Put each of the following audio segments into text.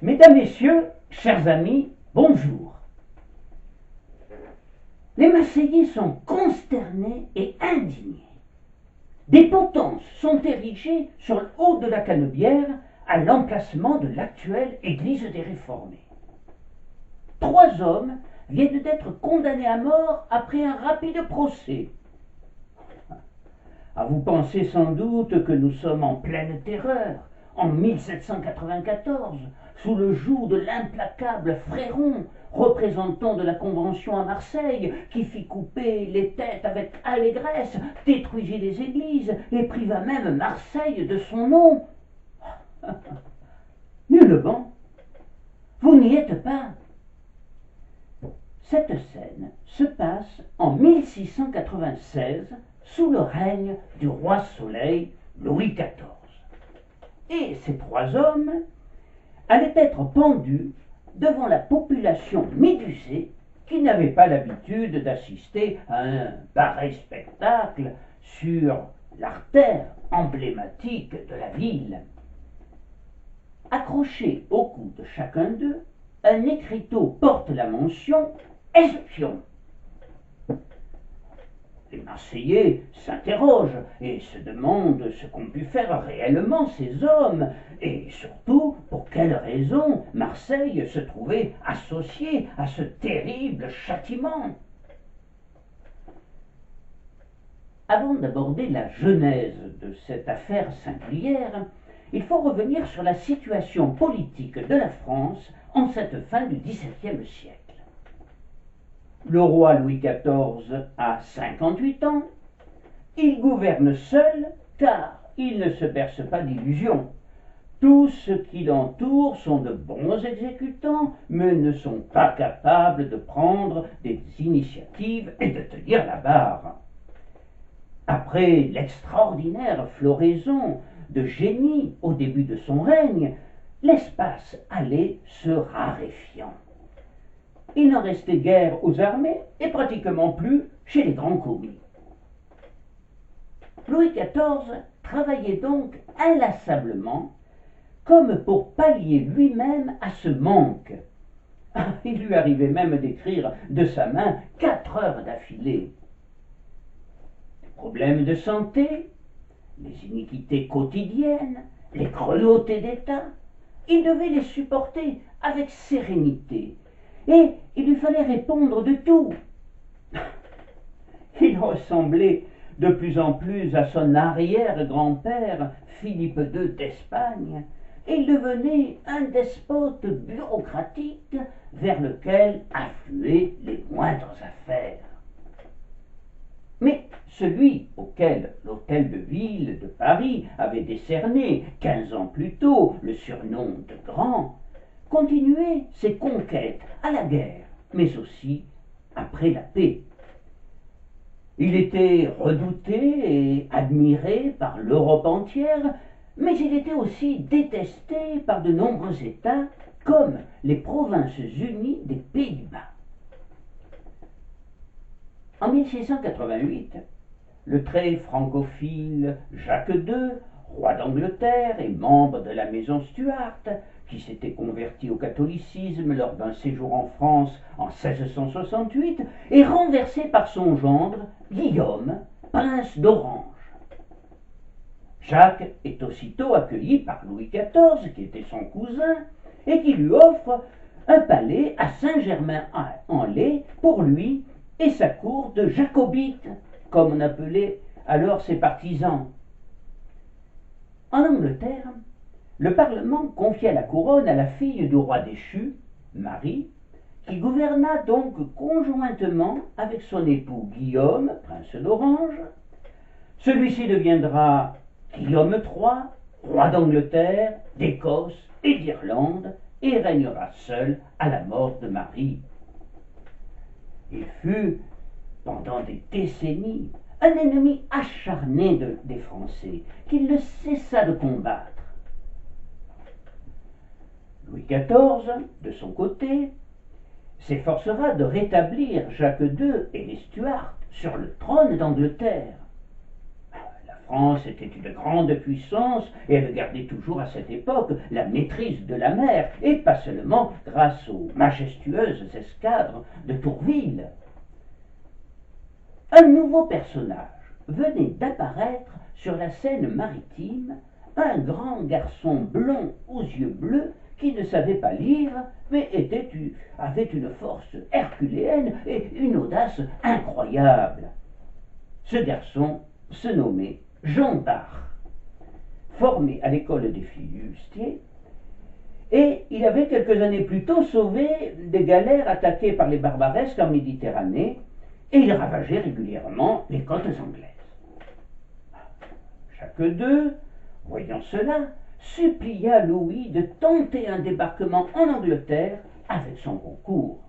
Mesdames, Messieurs, chers amis, bonjour. Les Marseillais sont consternés et indignés. Des potences sont érigées sur le haut de la Canebière à l'emplacement de l'actuelle église des Réformés. 3 hommes viennent d'être condamnés à mort après un rapide procès. Vous pensez sans doute que nous sommes en pleine terreur, en 1794, sous le joug de l'implacable Fréron, représentant de la Convention à Marseille, qui fit couper les têtes avec allégresse, détruisit les églises et priva même Marseille de son nom. Nullement. Vous n'y êtes pas. Cette scène se passe en 1696 sous le règne du roi Soleil Louis XIV. Et ces 3 hommes allaient être pendus devant la population médusée qui n'avait pas l'habitude d'assister à un pareil spectacle sur l'artère emblématique de la ville. Accroché au cou de chacun d'eux, un écriteau porte la mention « Espion ». Les Marseillais s'interrogent et se demandent ce qu'ont pu faire réellement ces hommes et surtout pour quelle raison Marseille se trouvait associée à ce terrible châtiment. Avant d'aborder la genèse de cette affaire singulière, il faut revenir sur la situation politique de la France en cette fin du XVIIe siècle. Le roi Louis XIV a 58 ans, il gouverne seul car il ne se berce pas d'illusions. Tous ceux qui l'entourent sont de bons exécutants, mais ne sont pas capables de prendre des initiatives et de tenir la barre. Après l'extraordinaire floraison de génie au début de son règne, l'espace allait se raréfiant. Il n'en restait guère aux armées et pratiquement plus chez les grands commis. Louis XIV travaillait donc inlassablement comme pour pallier lui-même à ce manque. Il lui arrivait même d'écrire de sa main 4 heures d'affilée. Les problèmes de santé, les iniquités quotidiennes, les cruautés d'État, il devait les supporter avec sérénité. Et il lui fallait répondre de tout. Il ressemblait de plus en plus à son arrière-grand-père, Philippe II d'Espagne, et il devenait un despote bureaucratique vers lequel affluaient les moindres affaires. Mais celui auquel l'hôtel de ville de Paris avait décerné 15 ans plus tôt le surnom de Grand, continuait ses conquêtes à la guerre, mais aussi après la paix. Il était redouté et admiré par l'Europe entière, mais il était aussi détesté par de nombreux États, comme les Provinces unies des Pays-Bas. En 1688, le très francophile Jacques II, roi d'Angleterre et membre de la maison Stuart, qui s'était converti au catholicisme lors d'un séjour en France en 1668, est renversé par son gendre, Guillaume, prince d'Orange. Jacques est aussitôt accueilli par Louis XIV, qui était son cousin, et qui lui offre un palais à Saint-Germain-en-Laye pour lui et sa cour de jacobites, comme on appelait alors ses partisans. En Angleterre, le Parlement confia la couronne à la fille du roi déchu, Marie, qui gouverna donc conjointement avec son époux Guillaume, prince d'Orange. Celui-ci deviendra Guillaume III, roi d'Angleterre, d'Écosse et d'Irlande, et régnera seul à la mort de Marie. Il fut, pendant des décennies, un ennemi acharné des Français, qu'il ne cessa de combattre. Louis XIV, de son côté, s'efforcera de rétablir Jacques II et les Stuarts sur le trône d'Angleterre. La France était une grande puissance et elle gardait toujours à cette époque la maîtrise de la mer, et pas seulement grâce aux majestueuses escadres de Tourville. Un nouveau personnage venait d'apparaître sur la scène maritime, un grand garçon blond aux yeux bleus qui ne savait pas lire, mais avait une force herculéenne et une audace incroyable. Ce garçon se nommait Jean Bart, formé à l'école des flibustiers, et il avait quelques années plus tôt sauvé des galères attaquées par les barbaresques en Méditerranée, et il ravageait régulièrement les côtes anglaises. Chacun d'eux, voyant cela, supplia Louis de tenter un débarquement en Angleterre avec son concours.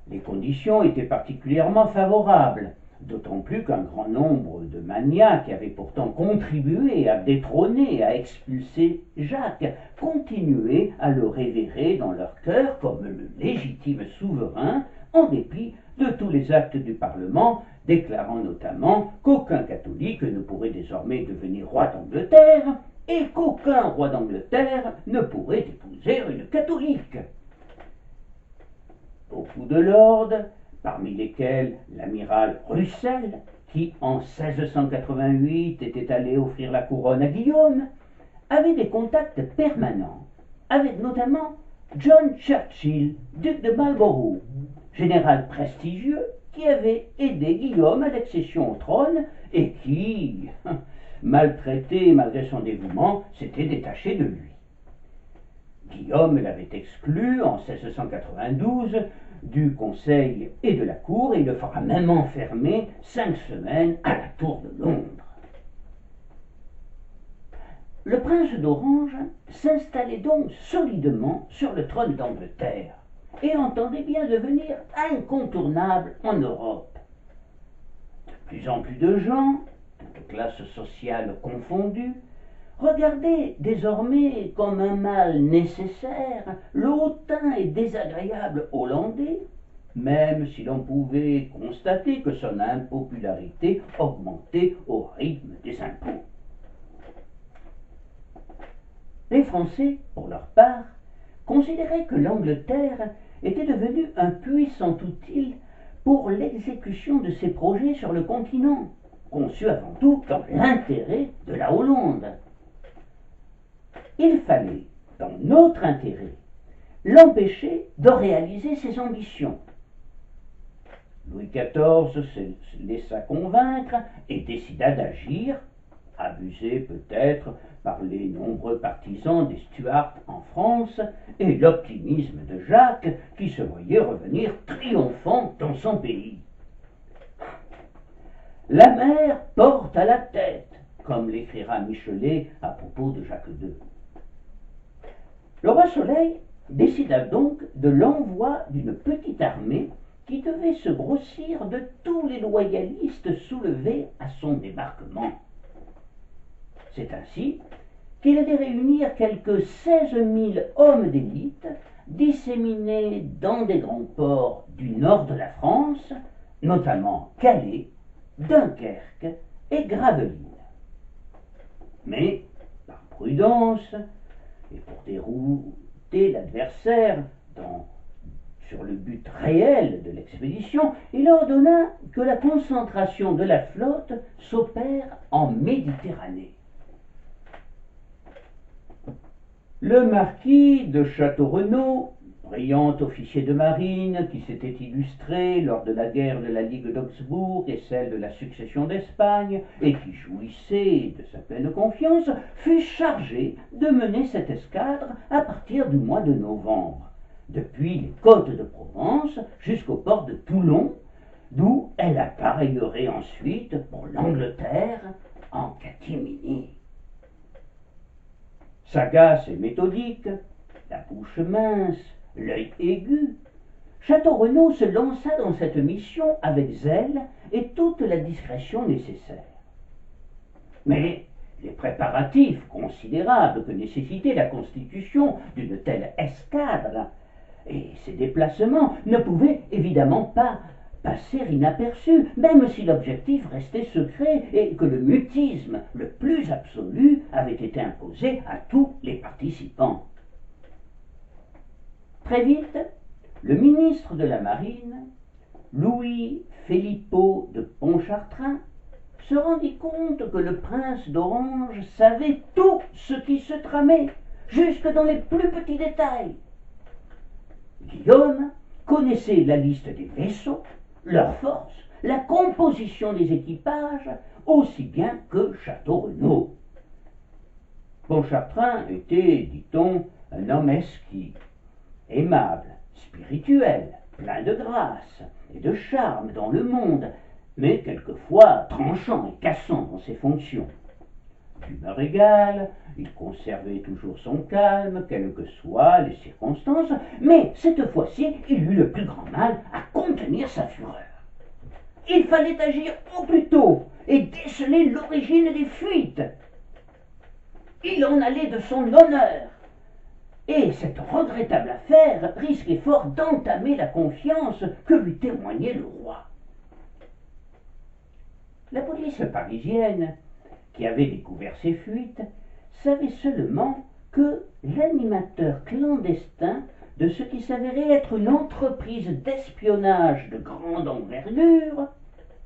Les conditions étaient particulièrement favorables, d'autant plus qu'un grand nombre de manias qui avaient pourtant contribué à détrôner et à expulser Jacques continuaient à le révérer dans leur cœur comme le légitime souverain, en dépit de tous les actes du Parlement, déclarant notamment qu'aucun catholique ne pourrait désormais devenir roi d'Angleterre et qu'aucun roi d'Angleterre ne pourrait épouser une catholique. Beaucoup de lords, parmi lesquels l'amiral Russell, qui en 1688 était allé offrir la couronne à Guillaume, avaient des contacts permanents avec notamment John Churchill, duc de Marlborough, général prestigieux qui avait aidé Guillaume à l'accession au trône et qui, maltraité malgré son dévouement, s'était détaché de lui. Guillaume l'avait exclu en 1692 du Conseil et de la Cour, et il le fera même enfermer 5 semaines à la Tour de Londres. Le prince d'Orange s'installait donc solidement sur le trône d'Angleterre et entendait bien devenir incontournable en Europe. De plus en plus de gens, toutes classes sociales confondues, regardaient désormais comme un mal nécessaire le hautain et désagréable Hollandais, même si l'on pouvait constater que son impopularité augmentait au rythme des impôts. Les Français, pour leur part, considéraient que l'Angleterre était devenue un puissant outil pour l'exécution de ses projets sur le continent, conçus avant tout dans l'intérêt de la Hollande. Il fallait, dans notre intérêt, l'empêcher de réaliser ses ambitions. Louis XIV se laissa convaincre et décida d'agir, abusé peut-être par les nombreux partisans des Stuarts en France et l'optimisme de Jacques qui se voyait revenir triomphant dans son pays. La mer porte à la tête, comme l'écrira Michelet à propos de Jacques II. Le roi Soleil décida donc de l'envoi d'une petite armée qui devait se grossir de tous les loyalistes soulevés à son débarquement. C'est ainsi qu'il allait réunir quelques 16 000 hommes d'élite disséminés dans des grands ports du nord de la France, notamment Calais, Dunkerque et Gravelines. Mais, par prudence, et pour dérouter l'adversaire sur le but réel de l'expédition, il ordonna que la concentration de la flotte s'opère en Méditerranée. Le marquis de Château-Renaud, brillant officier de marine qui s'était illustré lors de la guerre de la Ligue d'Augsbourg et celle de la succession d'Espagne, et qui jouissait de sa pleine confiance, fut chargé de mener cette escadre à partir du mois de novembre, depuis les côtes de Provence jusqu'au port de Toulon, d'où elle appareillerait ensuite pour l'Angleterre en catimini. Sagace et méthodique, la bouche mince, l'œil aigu, Château-Renaud se lança dans cette mission avec zèle et toute la discrétion nécessaire. Mais les préparatifs considérables que nécessitait la constitution d'une telle escadre et ses déplacements ne pouvaient évidemment pas passer inaperçu, même si l'objectif restait secret et que le mutisme le plus absolu avait été imposé à tous les participants. Très vite, le ministre de la Marine, Louis Philippot de Pontchartrain, se rendit compte que le prince d'Orange savait tout ce qui se tramait, jusque dans les plus petits détails. Guillaume connaissait la liste des vaisseaux, leurs forces, la composition des équipages, aussi bien que Château-Renaud. Pontchartrain était, dit-on, un homme esquis, aimable, spirituel, plein de grâce et de charme dans le monde, mais quelquefois tranchant et cassant dans ses fonctions. D'humeur égale, il conservait toujours son calme, quelles que soient les circonstances, mais cette fois-ci, il eut le plus grand mal à contenir sa fureur. Il fallait agir au plus tôt et déceler l'origine des fuites. Il en allait de son honneur. Et cette regrettable affaire risquait fort d'entamer la confiance que lui témoignait le roi. La police parisienne, qui avait découvert ces fuites, savait seulement que l'animateur clandestin de ce qui s'avérait être une entreprise d'espionnage de grande envergure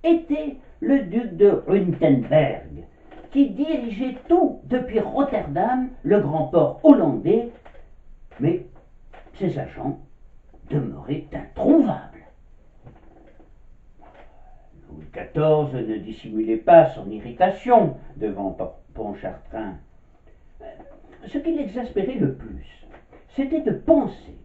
était le duc de Runtenberg, qui dirigeait tout depuis Rotterdam, le grand port hollandais, mais ses agents demeuraient introuvables. Louis XIV ne dissimulait pas son irritation devant Pontchartrain. Ce qui l'exaspérait le plus, c'était de penser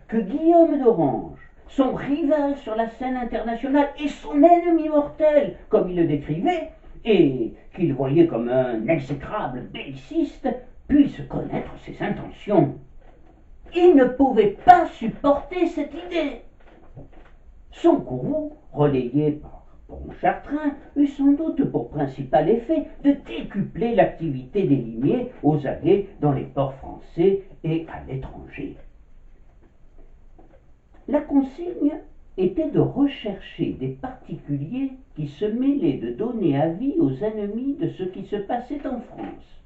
que Guillaume d'Orange, son rival sur la scène internationale et son ennemi mortel, comme il le décrivait, et qu'il voyait comme un exécrable belliciste, puisse connaître ses intentions. Il ne pouvait pas supporter cette idée. Son courroux, relayé par Pontchartrain, eut sans doute pour principal effet de décupler l'activité des limiers aux aguets dans les ports français et à l'étranger. La consigne était de rechercher des particuliers qui se mêlaient de donner avis aux ennemis de ce qui se passait en France.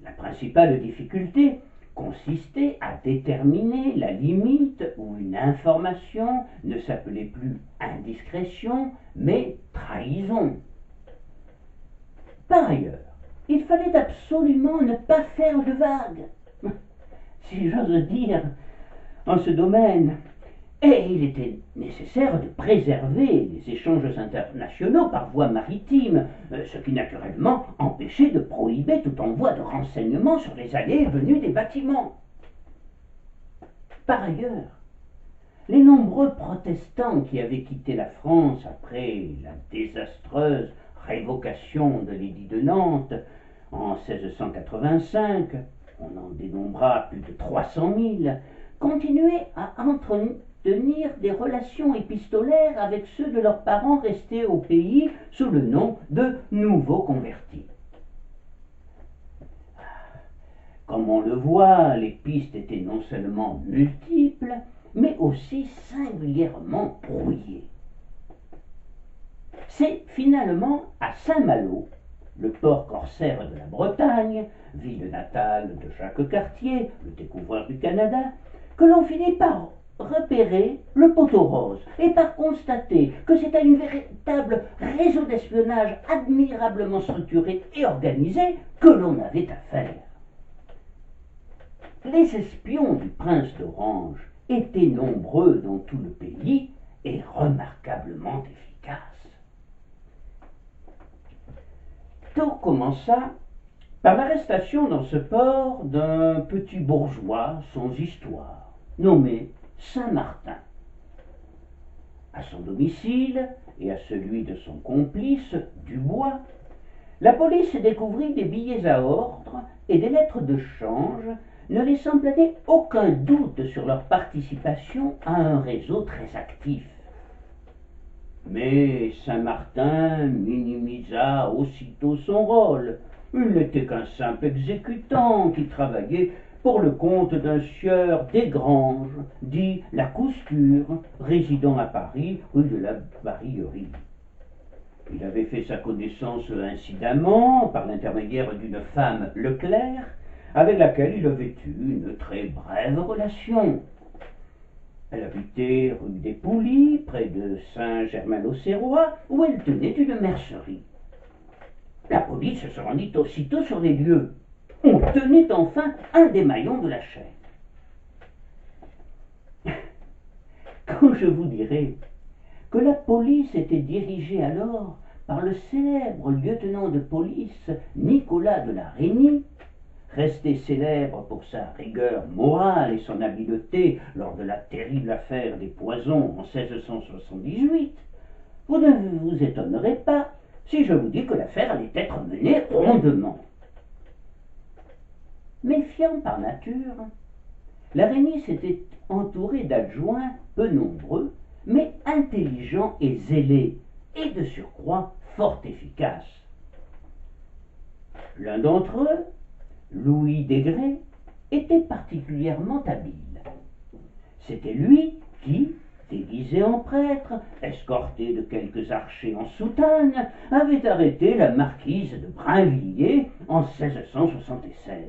La principale difficulté consistait à déterminer la limite où une information ne s'appelait plus indiscrétion, mais trahison. Par ailleurs, il fallait absolument ne pas faire de vagues, si j'ose dire, en ce domaine, et il était nécessaire de préserver les échanges internationaux par voie maritime, ce qui naturellement empêchait de prohiber tout envoi de renseignements sur les allées et venues des bâtiments. Par ailleurs, les nombreux protestants qui avaient quitté la France après la désastreuse révocation de l'édit de Nantes en 1685, on en dénombra plus de 300 000, continuaient à entretenir des relations épistolaires avec ceux de leurs parents restés au pays sous le nom de nouveaux convertis. Comme on le voit, les pistes étaient non seulement multiples, mais aussi singulièrement brouillées. C'est finalement à Saint-Malo, le port corsaire de la Bretagne, ville natale de Jacques Cartier, le découvreur du Canada, que l'on finit par repérer le poteau rose et par constater que c'était un véritable réseau d'espionnage admirablement structuré et organisé que l'on avait à faire. Les espions du prince d'Orange étaient nombreux dans tout le pays et remarquablement efficaces. Tout commença par l'arrestation dans ce port d'un petit bourgeois sans histoire, nommé Saint-Martin. À son domicile et à celui de son complice, Dubois, la police découvrit des billets à ordre et des lettres de change, ne laissant planer aucun doute sur leur participation à un réseau très actif. Mais Saint-Martin minimisa aussitôt son rôle. Il n'était qu'un simple exécutant qui travaillait pour le compte d'un sieur Desgranges, dit La Cousture, résidant à Paris, rue de la Barillerie. Il avait fait sa connaissance incidemment par l'intermédiaire d'une femme Leclerc, avec laquelle il avait eu une très brève relation. Elle habitait rue des Poulies, près de Saint-Germain-l'Auxerrois, où elle tenait une mercerie. La police se rendit aussitôt sur les lieux. On tenait enfin un des maillons de la chaîne. Quand je vous dirai que la police était dirigée alors par le célèbre lieutenant de police Nicolas de la Reynie, resté célèbre pour sa rigueur morale et son habileté lors de la terrible affaire des poisons en 1678, vous ne vous étonnerez pas si je vous dis que l'affaire allait être menée rondement. Méfiant par nature, la Reynie s'était entouré d'adjoints peu nombreux, mais intelligents et zélés, et de surcroît fort efficaces. L'un d'entre eux, Louis Desgrais, était particulièrement habile. C'était lui qui, déguisé en prêtre, escorté de quelques archers en soutane, avait arrêté la marquise de Brinvilliers en 1676.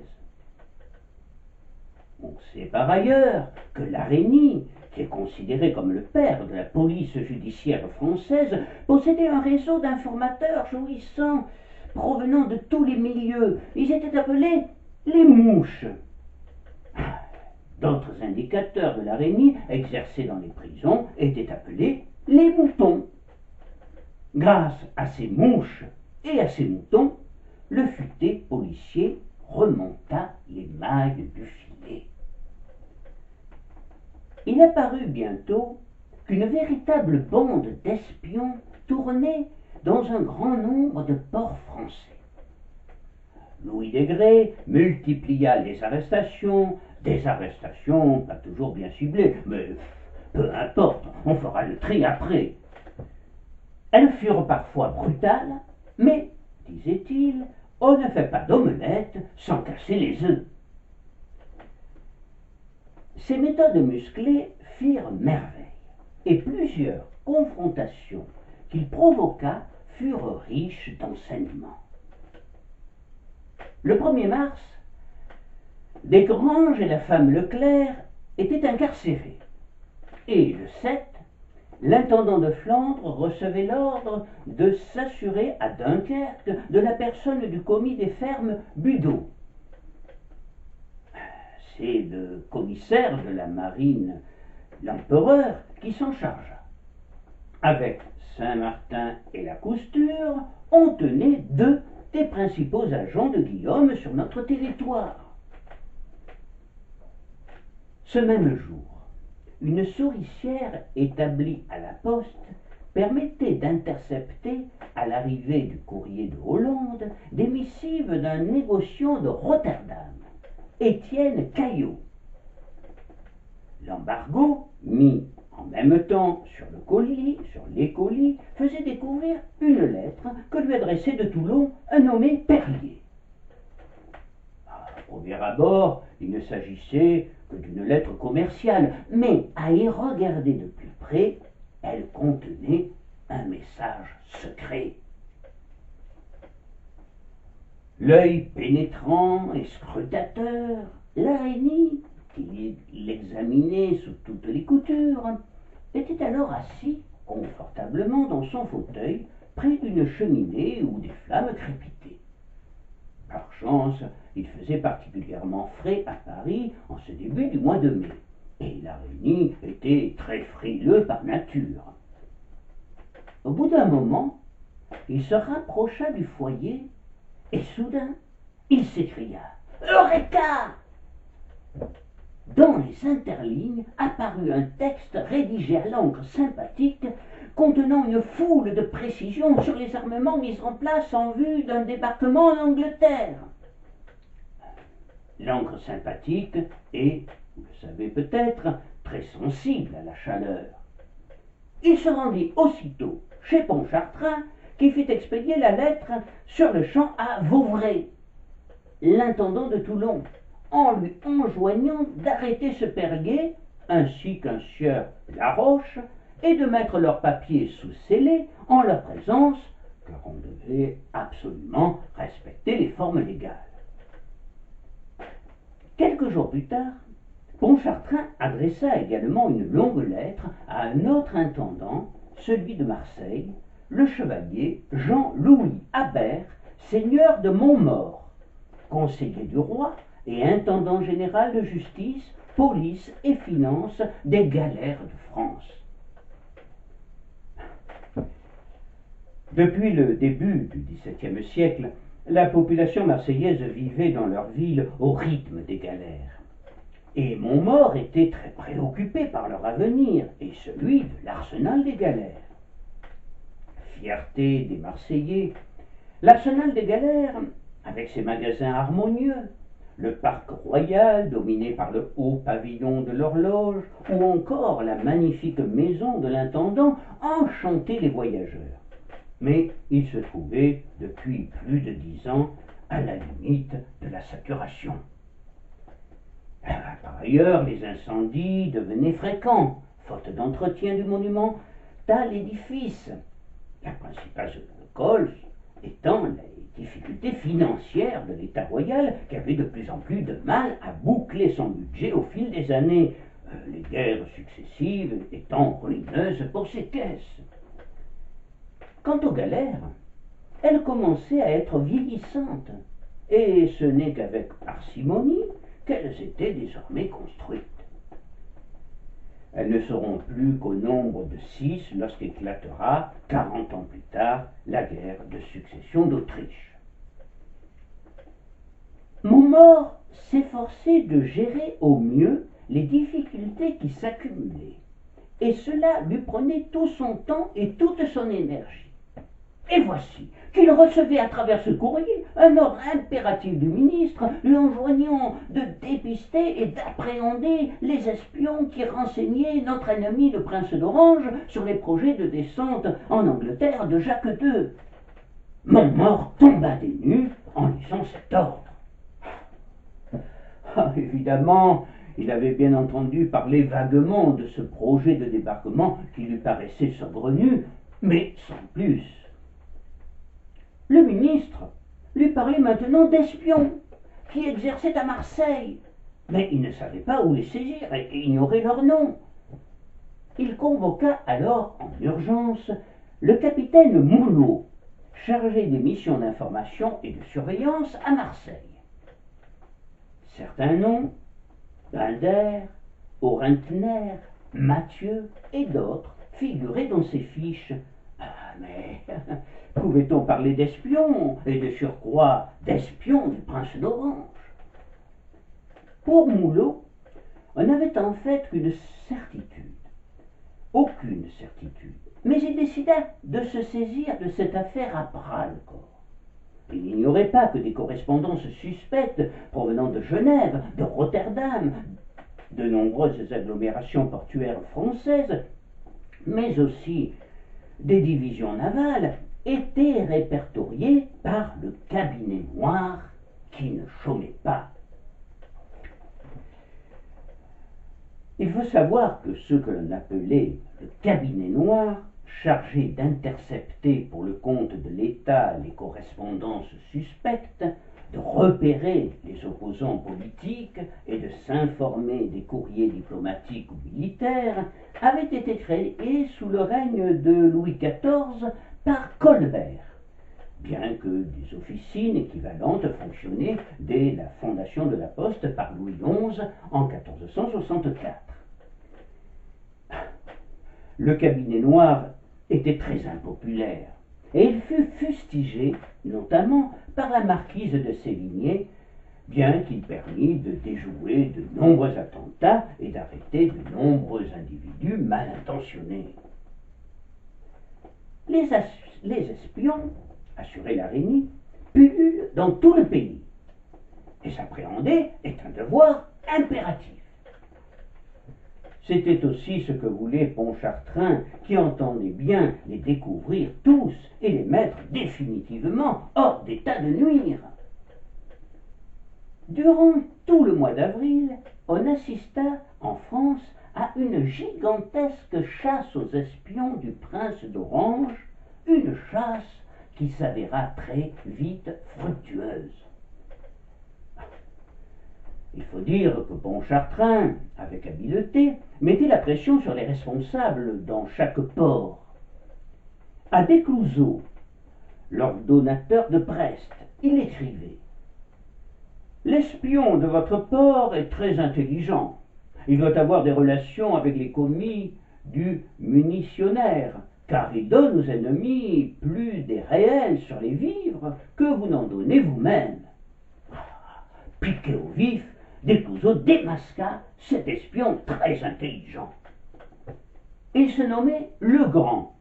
On sait par ailleurs que la Reynie, qui est considéré comme le père de la police judiciaire française, possédait un réseau d'informateurs jouissant, provenant de tous les milieux. Ils étaient appelés les mouches. D'autres indicateurs de la Reynie, exercés dans les prisons, étaient appelés les moutons. Grâce à ces mouches et à ces moutons, le futé policier remonta les mailles du filet. Il apparut bientôt qu'une véritable bande d'espions tournait dans un grand nombre de ports français. Louis Desgrais multiplia les arrestations, des arrestations pas toujours bien ciblées, mais peu importe, on fera le tri après. Elles furent parfois brutales, mais, disait-il, on ne fait pas d'omelette sans casser les œufs. Ces méthodes musclées firent merveille, et plusieurs confrontations qu'il provoqua furent riches d'enseignements. Le 1er mars, Desgranges et la femme Leclerc étaient incarcérés, et le 7, l'intendant de Flandre recevait l'ordre de s'assurer à Dunkerque de la personne du commis des fermes Budeau. C'est le commissaire de la marine, l'empereur, qui s'en chargea. Avec Saint-Martin et la Cousture, on tenait 2 des principaux agents de Guillaume sur notre territoire. Ce même jour, une souricière établie à la poste permettait d'intercepter, à l'arrivée du courrier de Hollande, des missives d'un négociant de Rotterdam, Étienne Caillot. L'embargo, mis en même temps sur les colis, faisait découvrir une lettre que lui adressait de Toulon un nommé Perlier. À premier abord, il ne s'agissait que d'une lettre commerciale, mais à y regarder de plus près, elle contenait un message secret. L'œil pénétrant et scrutateur, la Reynie, qui l'examinait sous toutes les coutures, était alors assis confortablement dans son fauteuil près d'une cheminée où des flammes crépitaient. Par chance, il faisait particulièrement frais à Paris en ce début du mois de mai, et la Reynie était très frileux par nature. Au bout d'un moment, il se rapprocha du foyer et soudain, il s'écria « Eureka !» Dans les interlignes apparut un texte rédigé à l'encre sympathique contenant une foule de précisions sur les armements mis en place en vue d'un débarquement en Angleterre. L'encre sympathique est, vous le savez peut-être, très sensible à la chaleur. Il se rendit aussitôt chez Pontchartrain, qui fit expédier la lettre sur le champ à Vauvray, l'intendant de Toulon, en lui enjoignant d'arrêter ce perguet, ainsi qu'un sieur Laroche, et de mettre leurs papiers sous scellés en leur présence, car on devait absolument respecter les formes légales. Quelques jours plus tard, Pontchartrain adressa également une longue lettre à un autre intendant, celui de Marseille, le chevalier Jean-Louis Habert, seigneur de Montmaur, conseiller du roi et intendant général de justice, police et finances des galères de France. Depuis le début du XVIIe siècle, la population marseillaise vivait dans leur ville au rythme des galères. Et Montmaur était très préoccupé par leur avenir et celui de l'arsenal des galères. Fierté des Marseillais, l'arsenal des galères, avec ses magasins harmonieux, le parc royal dominé par le haut pavillon de l'horloge, ou encore la magnifique maison de l'intendant, enchantait les voyageurs. Mais il se trouvait depuis plus de 10 ans à la limite de la saturation. Par ailleurs, les incendies devenaient fréquents, faute d'entretien du monumental édifice. La principale cause étant les difficultés financières de l'État royal qui avait de plus en plus de mal à boucler son budget au fil des années, les guerres successives étant ruineuses pour ses caisses. Quant aux galères, elles commençaient à être vieillissantes, et ce n'est qu'avec parcimonie qu'elles étaient désormais construites. Elles ne seront plus qu'au nombre de 6 lorsqu'éclatera, 40 ans plus tard, la guerre de succession d'Autriche. Montmaur s'efforçait de gérer au mieux les difficultés qui s'accumulaient, et cela lui prenait tout son temps et toute son énergie. Et voici qu'il recevait à travers ce courrier un ordre impératif du ministre lui enjoignant de dépister et d'appréhender les espions qui renseignaient notre ennemi le prince d'Orange sur les projets de descente en Angleterre de Jacques II. Montmaur tomba des nues en lisant cet ordre. Évidemment, il avait bien entendu parler vaguement de ce projet de débarquement qui lui paraissait saugrenu, mais sans plus. Le ministre lui parlait maintenant d'espions qui exerçaient à Marseille, mais il ne savait pas où les saisir et ignorait leur nom. Il convoqua alors en urgence le capitaine Moulot, chargé des missions d'information et de surveillance à Marseille. Certains noms, Balder, Orentner, Mathieu et d'autres figuraient dans ces fiches. Ah, mais pouvait-on parler d'espions, et de surcroît d'espions du prince d'Orange? Pour Moulot, on n'avait en fait qu'une certitude, aucune certitude, mais il décida de se saisir de cette affaire à bras-le-corps. Il n'ignorait pas que des correspondances suspectes provenant de Genève, de Rotterdam, de nombreuses agglomérations portuaires françaises, mais aussi des divisions navales, étaient répertoriées par le cabinet noir qui ne chômait pas. Il faut savoir que ce que l'on appelait le cabinet noir, chargé d'intercepter pour le compte de l'État les correspondances suspectes, de repérer les opposants politiques et de s'informer des courriers diplomatiques ou militaires, avait été créé sous le règne de Louis XIV par Colbert, bien que des officines équivalentes fonctionnaient dès la fondation de la Poste par Louis XI en 1464. Le cabinet noir était très impopulaire, et il fut fustigé, notamment par la marquise de Sévigné, bien qu'il permit de déjouer de nombreux attentats et d'arrêter de nombreux individus mal intentionnés. Les espions, assurait l'Araignée, pullulent dans tout le pays. Les appréhender est un devoir impératif. C'était aussi ce que voulait Pontchartrain, qui entendait bien les découvrir tous et les mettre définitivement hors d'état de nuire. Durant tout le mois d'avril, on assista en France à une gigantesque chasse aux espions du prince d'Orange, une chasse qui s'avéra très vite fructueuse. Il faut dire que Pontchartrain, avec habileté, mettait la pression sur les responsables dans chaque port. À Desclouseaux, l'ordonnateur de Brest, il écrivait: l'espion de votre port est très intelligent. Il doit avoir des relations avec les commis du munitionnaire, car il donne aux ennemis plus des réels sur les vivres que vous n'en donnez vous-même. Piqué au vif, Desclouseaux démasqua cet espion très intelligent. Il se nommait Legrand.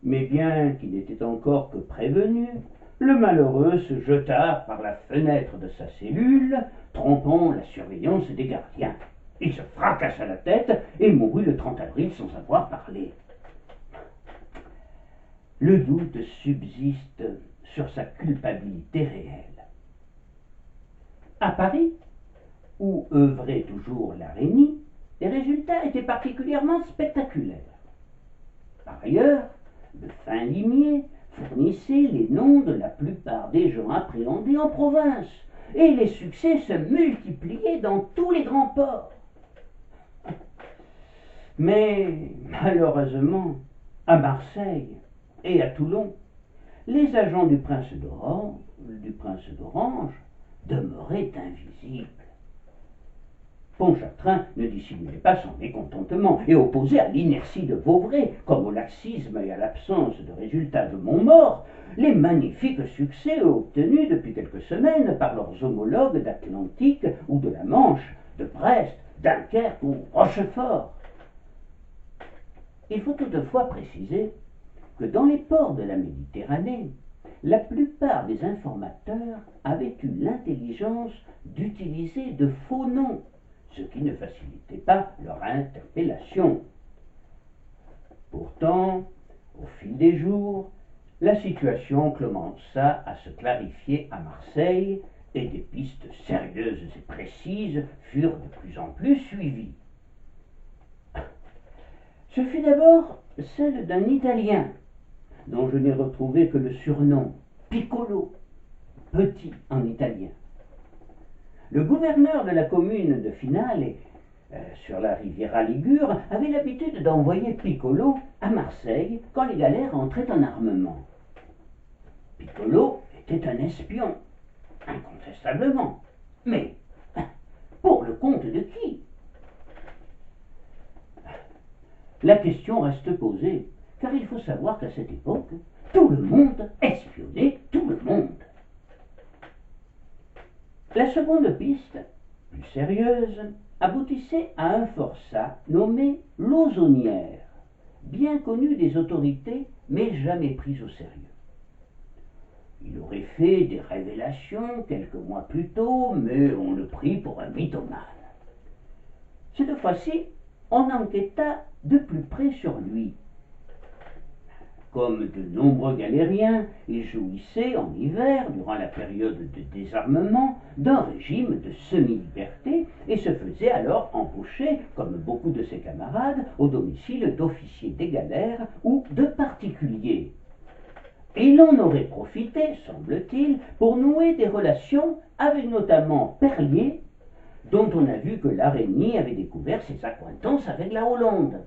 Mais bien qu'il n'était encore que prévenu, le malheureux se jeta par la fenêtre de sa cellule, trompant la surveillance des gardiens. Il se fracassa la tête et mourut le 30 avril sans avoir parlé. Le doute subsiste sur sa culpabilité réelle. À Paris, où œuvrait toujours l'Araignée, les résultats étaient particulièrement spectaculaires. Par ailleurs, le fin limier fournissait les noms de la plupart des gens appréhendés en province, et les succès se multipliaient dans tous les grands ports. Mais malheureusement, à Marseille et à Toulon, les agents du prince d'Orange demeuraient invisibles. Pontchartrain ne dissimulait pas son mécontentement et opposé à l'inertie de Vauvray, comme au laxisme et à l'absence de résultats de Montmort, les magnifiques succès obtenus depuis quelques semaines par leurs homologues d'Atlantique ou de la Manche, de Brest, Dunkerque ou Rochefort. Il faut toutefois préciser que dans les ports de la Méditerranée, la plupart des informateurs avaient eu l'intelligence d'utiliser de faux noms, ce qui ne facilitait pas leur interpellation. Pourtant, au fil des jours, la situation commença à se clarifier à Marseille et des pistes sérieuses et précises furent de plus en plus suivies. Ce fut d'abord celle d'un Italien, dont je n'ai retrouvé que le surnom, Piccolo, petit en italien. Le gouverneur de la commune de Finale, sur la Riviera Ligure, avait l'habitude d'envoyer Piccolo à Marseille quand les galères entraient en armement. Piccolo était un espion, incontestablement, mais pour le compte de qui? La question reste posée, car il faut savoir qu'à cette époque, tout le monde espionnait tout le monde. La seconde piste, plus sérieuse, aboutissait à un forçat nommé Lauzonnière, bien connu des autorités, mais jamais pris au sérieux. Il aurait fait des révélations quelques mois plus tôt, mais on le prit pour un mythomane. Cette fois-ci, on enquêta de plus près sur lui. Comme de nombreux galériens, il jouissait en hiver, durant la période de désarmement, d'un régime de semi-liberté et se faisait alors embaucher, comme beaucoup de ses camarades, au domicile d'officiers des galères ou de particuliers. Et il en aurait profité, semble-t-il, pour nouer des relations avec notamment Perlier, dont on a vu que l'Araignée avait découvert ses accointances avec la Hollande.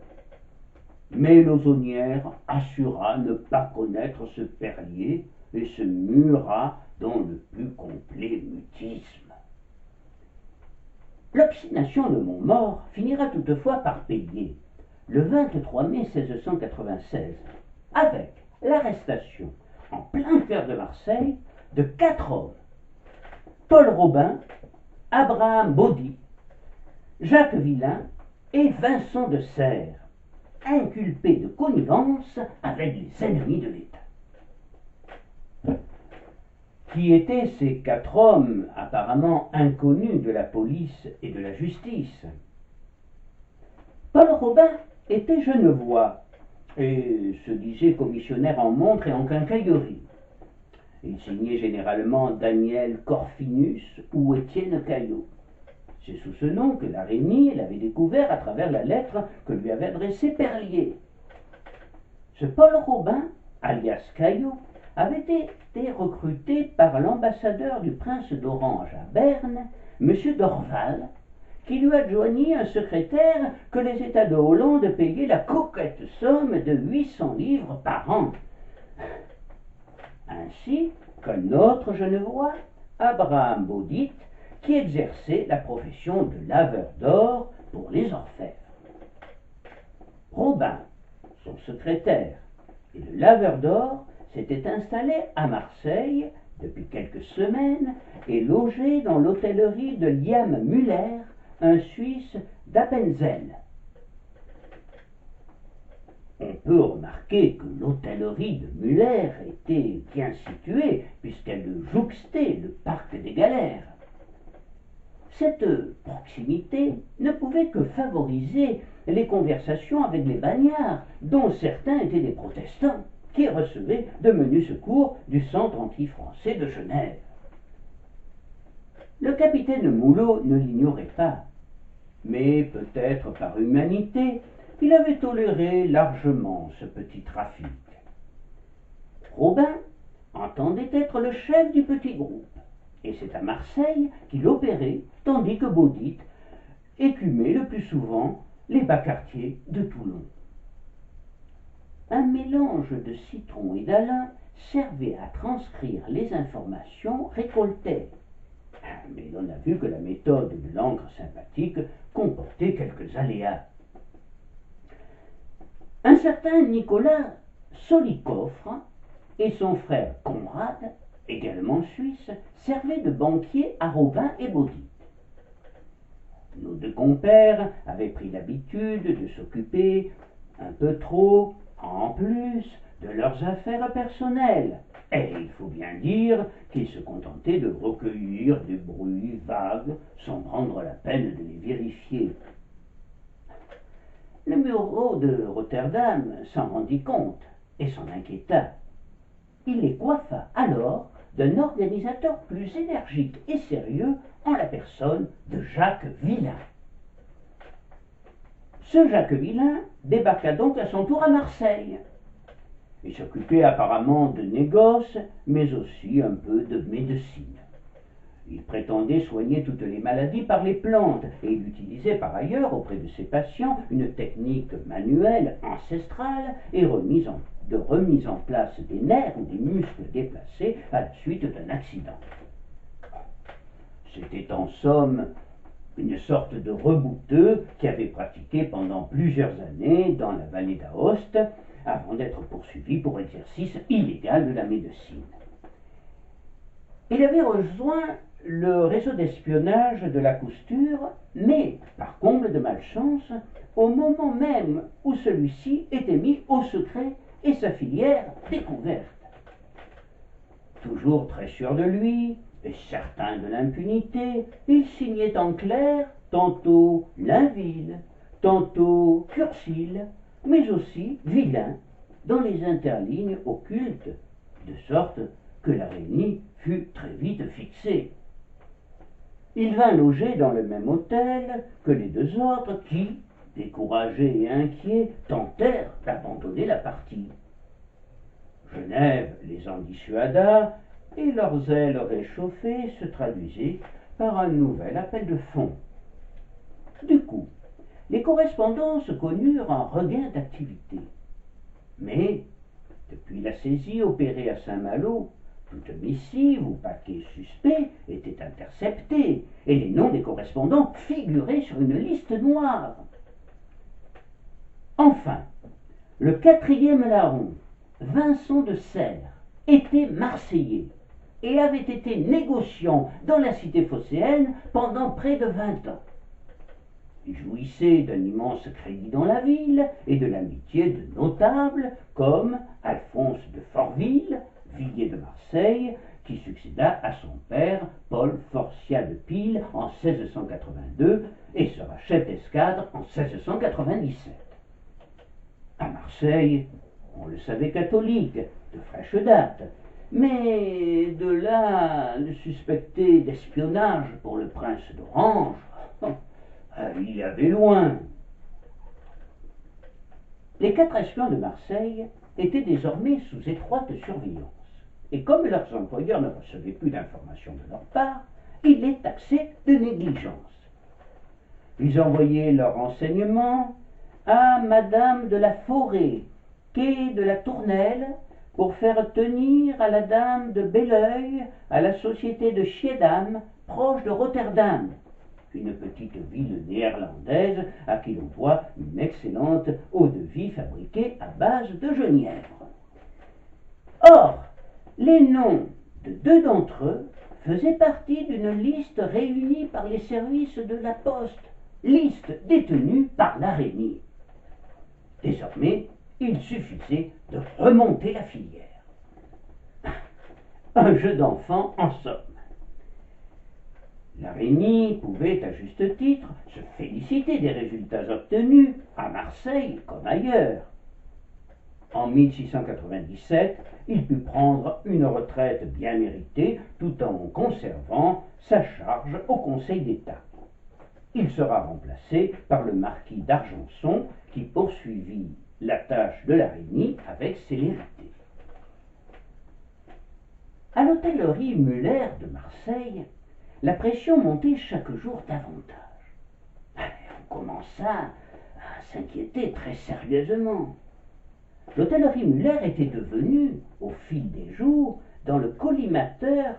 Mais Lauzonnière assura ne pas connaître ce Perlier et se mura dans le plus complet mutisme. L'obstination de Montmort finira toutefois par payer, le 23 mai 1696, avec l'arrestation, en plein cœur de Marseille, de 4 hommes: Paul Robin, Abraham Baudy, Jacques Villain et Vincent de Serres, inculpés de connivence avec les ennemis de l'État. Qui étaient ces 4 hommes apparemment inconnus de la police et de la justice? Paul Robin était genevois et se disait commissionnaire en montre et en quincaillerie. Il signait généralement Daniel Corfinus ou Étienne Caillot. C'est sous ce nom que l'araignée l'avait découvert à travers la lettre que lui avait adressée Perlier. Ce Paul Robin, alias Caillot, avait été recruté par l'ambassadeur du prince d'Orange à Berne, M. Dorval, qui lui adjoignit un secrétaire que les États de Hollande payaient la coquette somme de 800 livres par an. Ainsi qu'un autre genevois, Abraham Baudit, qui exerçait la profession de laveur d'or pour les orfèvres. Robin, son secrétaire, et le laveur d'or s'étaient installés à Marseille depuis quelques semaines et logés dans l'hôtellerie de Liam Müller, un Suisse d'Appenzell. On peut remarquer que l'hôtellerie de Müller était bien située puisqu'elle jouxtait le parc des Galères. Cette proximité ne pouvait que favoriser les conversations avec les bagnards, dont certains étaient des protestants, qui recevaient de menus secours du centre anti-français de Genève. Le capitaine Moulot ne l'ignorait pas, mais peut-être par humanité, il avait toléré largement ce petit trafic. Robin entendait être le chef du petit groupe, et c'est à Marseille qu'il opérait, tandis que Baudit écumait le plus souvent les bas quartiers de Toulon. Un mélange de citron et d'alun servait à transcrire les informations récoltées. Mais l'on a vu que la méthode de l'encre sympathique comportait quelques aléas. Un certain Nicolas Solikofre et son frère Conrad, également suisse, servaient de banquiers à Robin et Baudit. Nos deux compères avaient pris l'habitude de s'occuper un peu trop, en plus, de leurs affaires personnelles. Et il faut bien dire qu'ils se contentaient de recueillir des bruits vagues sans prendre la peine de les vérifier. Le bureau de Rotterdam s'en rendit compte et s'en inquiéta. Il les coiffa alors d'un organisateur plus énergique et sérieux en la personne de Jacques Villain. Ce Jacques Villain débarqua donc à son tour à Marseille. Il s'occupait apparemment de négoce, mais aussi un peu de médecine. Il prétendait soigner toutes les maladies par les plantes, et il utilisait par ailleurs auprès de ses patients une technique manuelle ancestrale et de remise en place des nerfs ou des muscles déplacés à la suite d'un accident. C'était en somme une sorte de rebouteux qui avait pratiqué pendant plusieurs années dans la vallée d'Aoste avant d'être poursuivi pour exercice illégal de la médecine. Il avait rejoint le réseau d'espionnage de la Cousture, mais, par comble de malchance, au moment même où celui-ci était mis au secret et sa filière découverte. Toujours très sûr de lui et certain de l'impunité, il signait en clair tantôt Blainville, tantôt Cursil, mais aussi Villain, dans les interlignes occultes, de sorte que l'araignée fut très vite fixée. Il vint loger dans le même hôtel que les deux autres qui, découragés et inquiets, tentèrent d'abandonner la partie. Genève les en dissuada, et leur zèle réchauffé se traduisait par un nouvel appel de fonds. Du coup, les correspondances connurent un regain d'activité. Mais, depuis la saisie opérée à Saint-Malo, toute missive ou paquet suspect était intercepté, et les noms des correspondants figuraient sur une liste noire. Enfin, le quatrième larron, Vincent de Serres, était marseillais et avait été négociant dans la cité phocéenne pendant près de 20 ans. Il jouissait d'un immense crédit dans la ville et de l'amitié de notables comme Alphonse de Fortville, Villiers de Marseille, qui succéda à son père, Paul Forciat de Pile, en 1682 et sera chef d'escadre en 1697. À Marseille, on le savait catholique, de fraîche date, Mais de là le suspecter d'espionnage pour le prince d'Orange, il y avait loin. Les 4 espions de Marseille étaient désormais sous étroite surveillance, et comme leurs employeurs ne recevaient plus d'informations de leur part, ils les taxaient de négligence. Ils envoyaient leurs renseignements à Madame de la Forêt, quai de la Tournelle, pour faire tenir à la dame de Belleuil, à la société de Schiedam, proche de Rotterdam, une petite ville néerlandaise à qui l'on doit une excellente eau-de-vie fabriquée à base de genièvre. Or, les noms de 2 d'entre eux faisaient partie d'une liste réunie par les services de la Poste, liste détenue par l'Araignée. Désormais, il suffisait de remonter la filière. Un jeu d'enfant en somme. L'Araignée pouvait, à juste titre, se féliciter des résultats obtenus, à Marseille comme ailleurs. En 1697, il put prendre une retraite bien méritée tout en conservant sa charge au Conseil d'État. Il sera remplacé par le marquis d'Argenson qui poursuivit la tâche de l'Araignée avec célérité. À l'hôtellerie Muller de Marseille, la pression montait chaque jour davantage. On commença à s'inquiéter très sérieusement. L'hôtellerie Muller était devenue, au fil des jours, dans le collimateur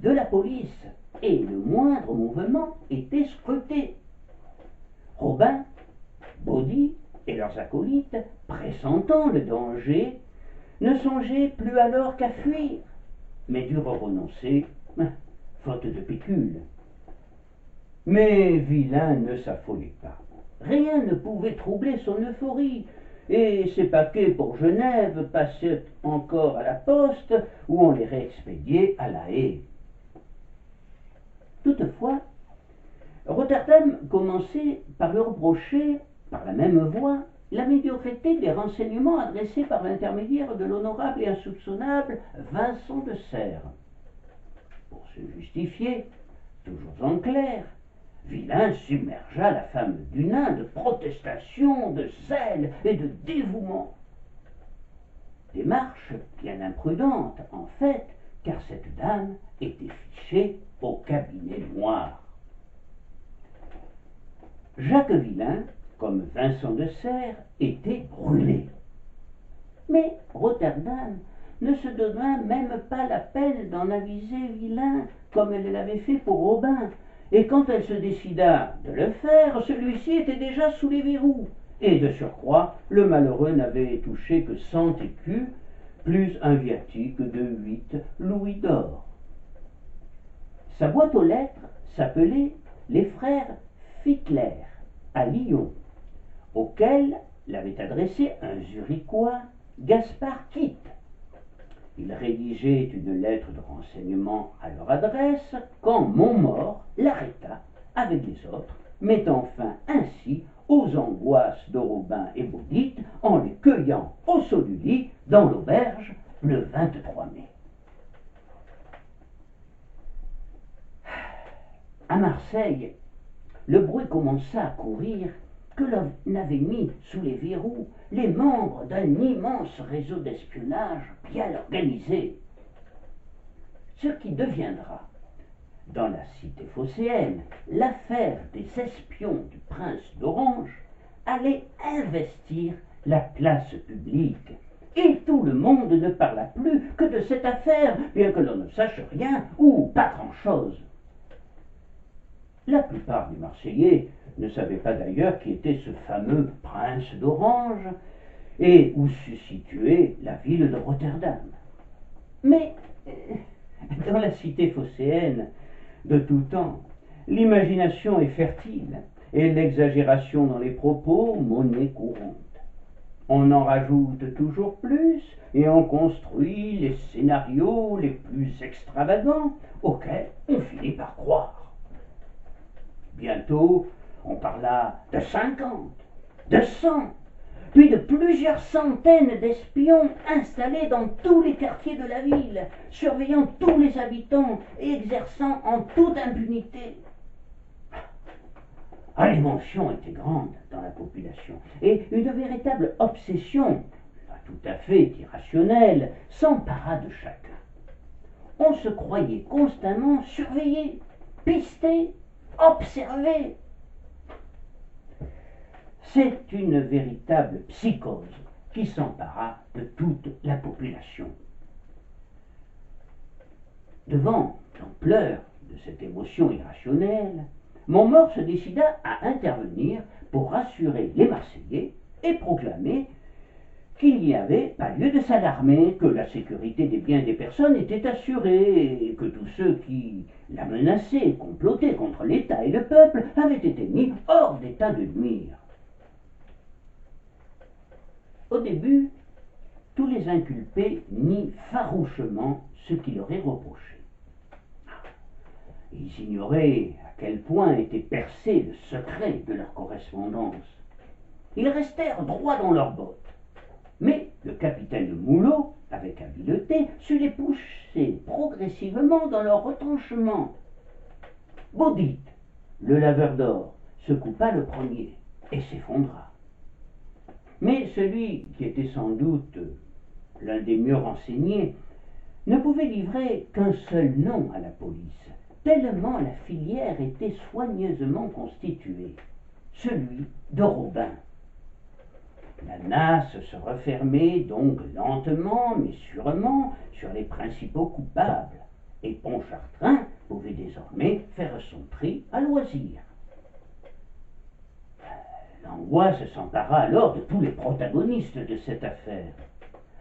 de la police, et le moindre mouvement était scruté. Robin, Baudy et leurs acolytes, pressentant le danger, ne songeaient plus alors qu'à fuir, mais durent renoncer, faute de pécule. Mais Vilain ne s'affolait pas. Rien ne pouvait troubler son euphorie, et ses paquets pour Genève passaient encore à la poste, où on les réexpédiait à La Haye. Toutefois, Rotterdam commençait par lui reprocher, par la même voie, la médiocrité des renseignements adressés par l'intermédiaire de l'honorable et insoupçonnable Vincent de Serres. Pour se justifier, toujours en clair, Vilain submergea la femme du nain de protestations, de zèle et de dévouement. Démarche bien imprudente, en fait, car cette dame était fichée au cabinet noir. Jacques Vilain, comme Vincent de Serres, était brûlé. Mais Rotterdam ne se donna même pas la peine d'en aviser Vilain, comme elle l'avait fait pour Robin, et quand elle se décida de le faire, celui-ci était déjà sous les verrous, et de surcroît, le malheureux n'avait touché que 100 écus, plus un viatique de 8 louis d'or. Sa boîte aux lettres s'appelait les frères Fickler, à Lyon, auquel l'avait adressé un Zurichois, Gaspard Kitt. Il rédigeait une lettre de renseignement à leur adresse quand Montmort l'arrêta avec les autres, mettant fin ainsi aux angoisses de Robin et Baudy en les cueillant au saut du lit dans l'auberge le 23 mai. À Marseille, le bruit commença à courir que l'on avait mis sous les verrous les membres d'un immense réseau d'espionnage bien organisé. Ce qui deviendra, dans la cité phocéenne, l'affaire des espions du prince d'Orange, allait investir la place publique. Et tout le monde ne parla plus que de cette affaire, bien que l'on ne sache rien ou pas grand-chose. La plupart des Marseillais ne savaient pas d'ailleurs qui était ce fameux prince d'Orange et où se situait la ville de Rotterdam. Mais dans la cité phocéenne de tout temps, l'imagination est fertile et l'exagération dans les propos monnaie courante. On en rajoute toujours plus et on construit les scénarios les plus extravagants auxquels on finit par croire. Bientôt, on parla de 50, de 100, puis de plusieurs centaines d'espions installés dans tous les quartiers de la ville, surveillant tous les habitants et exerçant en toute impunité. L'émotion était grande dans la population, et une véritable obsession, pas tout à fait irrationnelle, s'empara de chacun. On se croyait constamment surveillé, pisté, observé. C'est une véritable psychose qui s'empara de toute la population. Devant l'ampleur de cette émotion irrationnelle, Montmort se décida à intervenir pour rassurer les Marseillais et proclamer qu'il n'y avait pas lieu de s'alarmer, que la sécurité des biens et des personnes était assurée, et que tous ceux qui la menaçaient et complotaient contre l'État et le peuple avaient été mis hors d'état de nuire. Au début, tous les inculpés nient farouchement ce qui leur est reproché. Ils ignoraient à quel point était percé le secret de leur correspondance. Ils restèrent droits dans leurs bottes. Mais le capitaine Moulot, avec habileté, sut les pousser progressivement dans leur retranchement. Baudit, le laveur d'or, se coupa le premier et s'effondra. Mais celui qui était sans doute l'un des mieux renseignés ne pouvait livrer qu'un seul nom à la police, tellement la filière était soigneusement constituée, celui de Robin. La nasse se refermait donc lentement mais sûrement sur les principaux coupables, et Pontchartrain pouvait désormais faire son tri à loisir. L'angoisse s'empara alors de tous les protagonistes de cette affaire.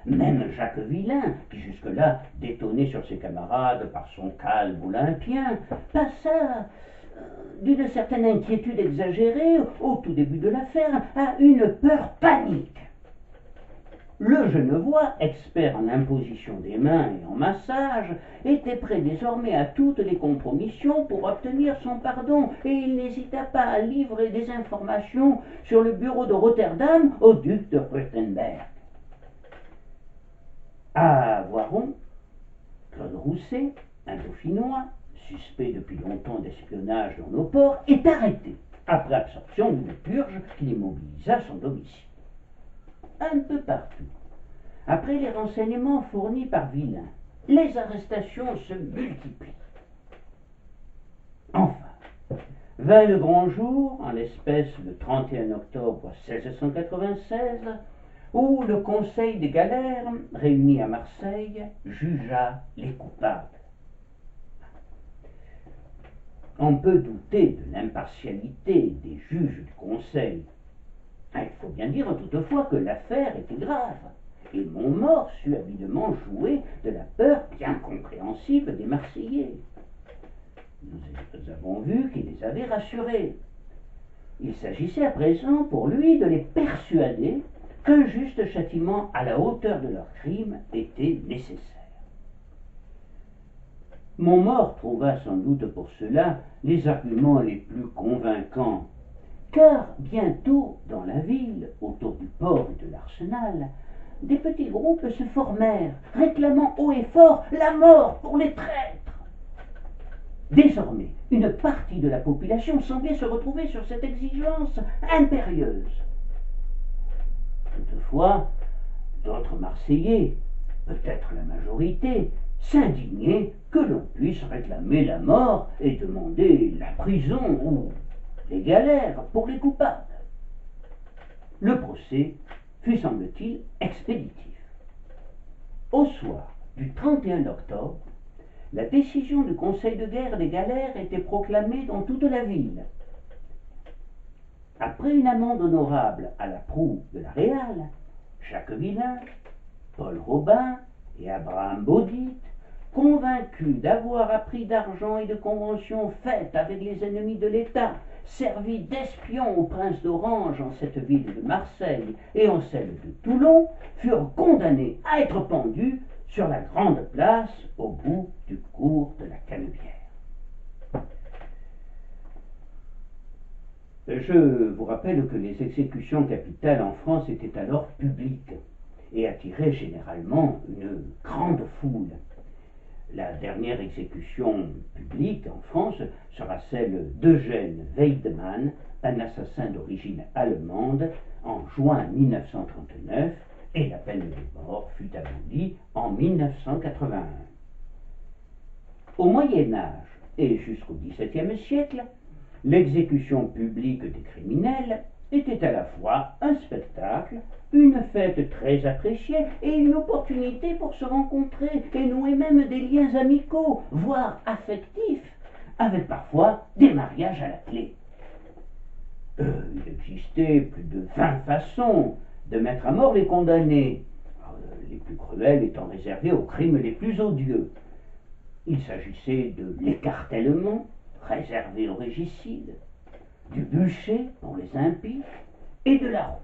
Même Jacques Villain, qui jusque-là détonnait sur ses camarades par son calme olympien, passa d'une certaine inquiétude exagérée au tout début de l'affaire à une peur panique. Le Genevois, expert en imposition des mains et en massage, était prêt désormais à toutes les compromissions pour obtenir son pardon, et il n'hésita pas à livrer des informations sur le bureau de Rotterdam au duc de Wurtemberg. À Voiron, Claude Rousset, un dauphinois, suspect depuis longtemps d'espionnage dans nos ports, est arrêté après absorption d'une purge qui l'immobilisa à son domicile. Un peu partout, après les renseignements fournis par Villain, les arrestations se multiplient. Enfin, vint le grand jour, en l'espèce le 31 octobre 1696, où le Conseil des galères, réuni à Marseille, jugea les coupables. On peut douter de l'impartialité des juges du Conseil. Il faut bien dire toutefois que l'affaire était grave, et Montmort sut habilement jouer de la peur bien compréhensible des Marseillais. Nous avons vu qu'il les avait rassurés. Il s'agissait à présent pour lui de les persuader qu'un juste châtiment à la hauteur de leur crime était nécessaire. Montmort trouva sans doute pour cela les arguments les plus convaincants, car bientôt dans la ville, autour du port et de l'arsenal, des petits groupes se formèrent, réclamant haut et fort la mort pour les traîtres. Désormais, une partie de la population semblait se retrouver sur cette exigence impérieuse. Toutefois, d'autres Marseillais, peut-être la majorité, s'indignaient que l'on puisse réclamer la mort et demander la prison ou les galères pour les coupables. Le procès fut, semble-t-il, expéditif. Au soir du 31 octobre, la décision du Conseil de guerre des galères était proclamée dans toute la ville. Après une amende honorable à la proue de la Réale, Jacques Villain, Paul Robin et Abraham Baudit, convaincus d'avoir appris d'argent et de conventions faites avec les ennemis de l'État, servis d'espions au prince d'Orange en cette ville de Marseille et en celle de Toulon, furent condamnés à être pendus sur la grande place au bout du cours de la Canebière. Je vous rappelle que les exécutions capitales en France étaient alors publiques et attiraient généralement une grande foule. La dernière exécution publique en France sera celle d'Eugène Weidemann, un assassin d'origine allemande, en juin 1939, et la peine de mort fut abolie en 1981. Au Moyen Âge et jusqu'au XVIIe siècle, l'exécution publique des criminels était à la fois un spectacle, une fête très appréciée et une opportunité pour se rencontrer et nouer même des liens amicaux, voire affectifs, avec parfois des mariages à la clé. Il existait plus de 20 façons de mettre à mort les condamnés, les plus cruelles étant réservées aux crimes les plus odieux. Il s'agissait de l'écartèlement, réservé aux régicides, du bûcher pour les impies et de la roue.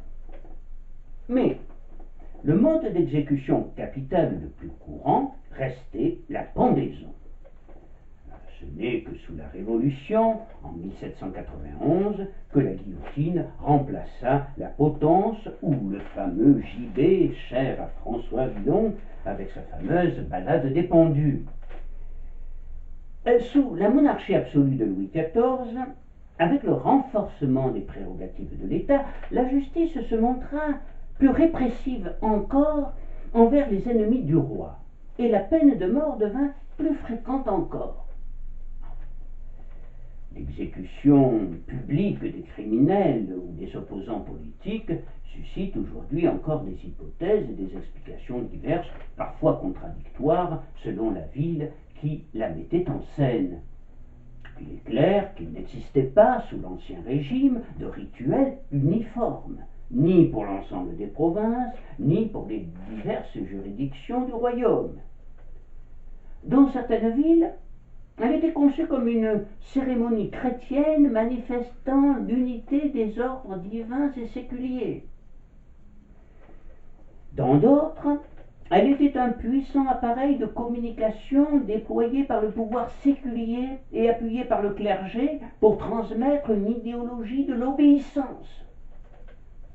Mais le mode d'exécution capitale le plus courant restait la pendaison. Ce n'est que sous la Révolution, en 1791, que la guillotine remplaça la potence ou le fameux gibet cher à François Villon avec sa fameuse ballade des pendus. Sous la monarchie absolue de Louis XIV, avec le renforcement des prérogatives de l'État, la justice se montra plus répressive encore envers les ennemis du roi, et la peine de mort devint plus fréquente encore. L'exécution publique des criminels ou des opposants politiques suscite aujourd'hui encore des hypothèses et des explications diverses, parfois contradictoires, selon la ville qui la mettait en scène. Il est clair qu'il n'existait pas, sous l'Ancien Régime, de rituel uniforme, ni pour l'ensemble des provinces, ni pour les diverses juridictions du royaume. Dans certaines villes, elle était conçue comme une cérémonie chrétienne manifestant l'unité des ordres divins et séculiers. Dans d'autres, elle était un puissant appareil de communication déployé par le pouvoir séculier et appuyé par le clergé pour transmettre une idéologie de l'obéissance.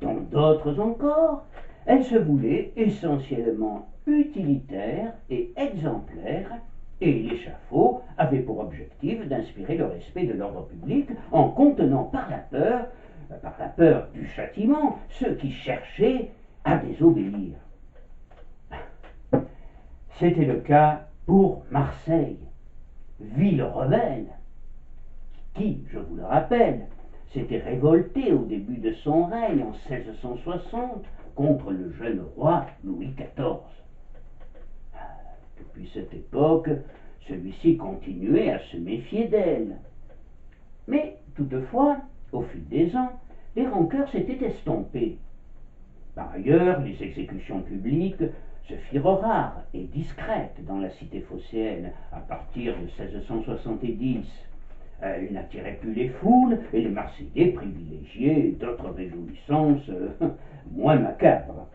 Dans d'autres encore, elle se voulait essentiellement utilitaire et exemplaire, et l'échafaud avait pour objectif d'inspirer le respect de l'ordre public en contenant par la peur du châtiment, ceux qui cherchaient à désobéir. C'était le cas pour Marseille, ville rebelle, qui, je vous le rappelle, s'était révoltée au début de son règne en 1660 contre le jeune roi Louis XIV. Depuis cette époque, celui-ci continuait à se méfier d'elle. Mais toutefois, au fil des ans, les rancœurs s'étaient estompées. Par ailleurs, les exécutions publiques se firent rares et discrètes dans la cité phocéenne à partir de 1670. Elles n'attiraient plus les foules et les Marseillais privilégiaient d'autres réjouissances moins macabres.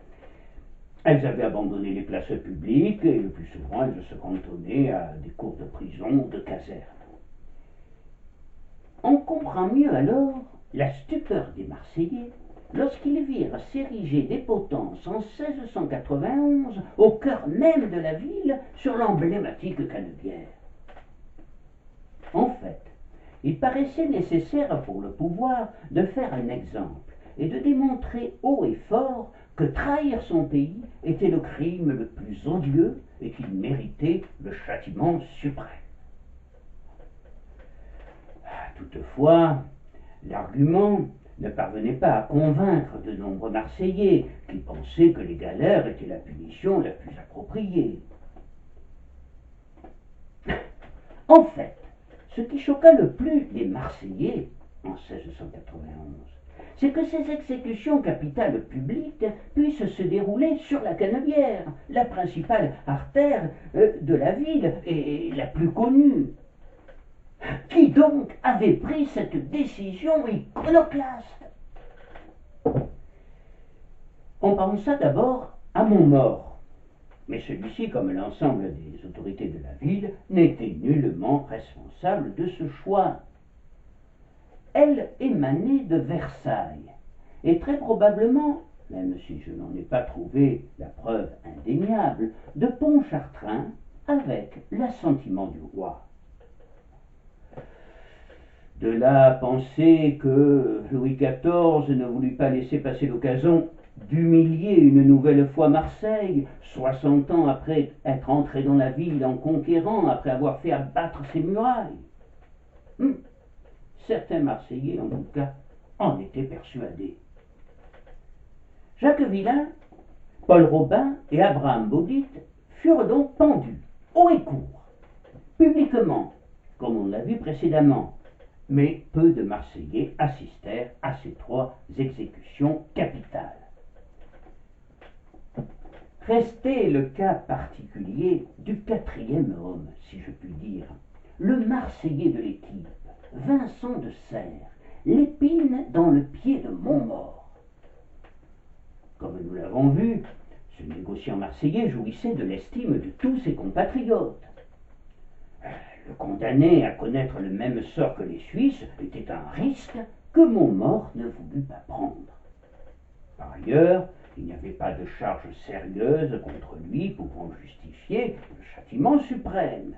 Elles avaient abandonné les places publiques et le plus souvent elles se cantonnaient à des cours de prison ou de caserne. On comprend mieux alors la stupeur des Marseillais lorsqu'ils virent s'ériger des potences en 1691 au cœur même de la ville sur l'emblématique Canebière. En fait, il paraissait nécessaire pour le pouvoir de faire un exemple et de démontrer haut et fort que trahir son pays était le crime le plus odieux et qu'il méritait le châtiment suprême. Toutefois, l'argument ne parvenait pas à convaincre de nombreux Marseillais qui pensaient que les galères étaient la punition la plus appropriée. En fait, ce qui choqua le plus les Marseillais en 1691, c'est que ces exécutions capitales publiques puissent se dérouler sur la Canebière, la principale artère de la ville et la plus connue. Qui donc avait pris cette décision iconoclaste? On pensa d'abord à Montmort, mais celui-ci, comme l'ensemble des autorités de la ville, n'était nullement responsable de ce choix. Elle et même année de Versailles, et très probablement, même si je n'en ai pas trouvé la preuve indéniable, de Pontchartrain avec l'assentiment du roi. De là à penser que Louis XIV ne voulut pas laisser passer l'occasion d'humilier une nouvelle fois Marseille, 60 ans après être entré dans la ville en conquérant, après avoir fait abattre ses murailles. Certains Marseillais, en tout cas, en étaient persuadés. Jacques Villain, Paul Robin et Abraham Baudit furent donc pendus, haut et court, publiquement, comme on l'a vu précédemment, mais peu de Marseillais assistèrent à ces 3 exécutions capitales. Restait le cas particulier du 4e homme, si je puis dire, le Marseillais de l'équipe, Vincent de Serres, l'épine dans le pied de Montmort. Comme nous l'avons vu, ce négociant marseillais jouissait de l'estime de tous ses compatriotes. Le condamné à connaître le même sort que les Suisses était un risque que Montmort ne voulut pas prendre. Par ailleurs, il n'y avait pas de charge sérieuse contre lui pouvant justifier le châtiment suprême.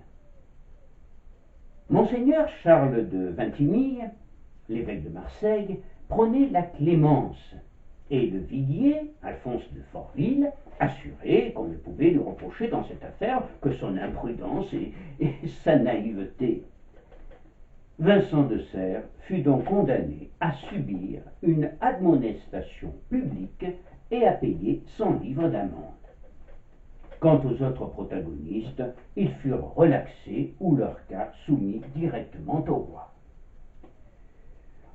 Monseigneur Charles de Vintimille, l'évêque de Marseille, prônait la clémence, et le viguier, Alphonse de Fortville, assurait qu'on ne pouvait lui reprocher dans cette affaire que son imprudence et sa naïveté. Vincent de Serres fut donc condamné à subir une admonestation publique et à payer 100 livres d'amende. Quant aux autres protagonistes, ils furent relaxés ou leur cas soumis directement au roi.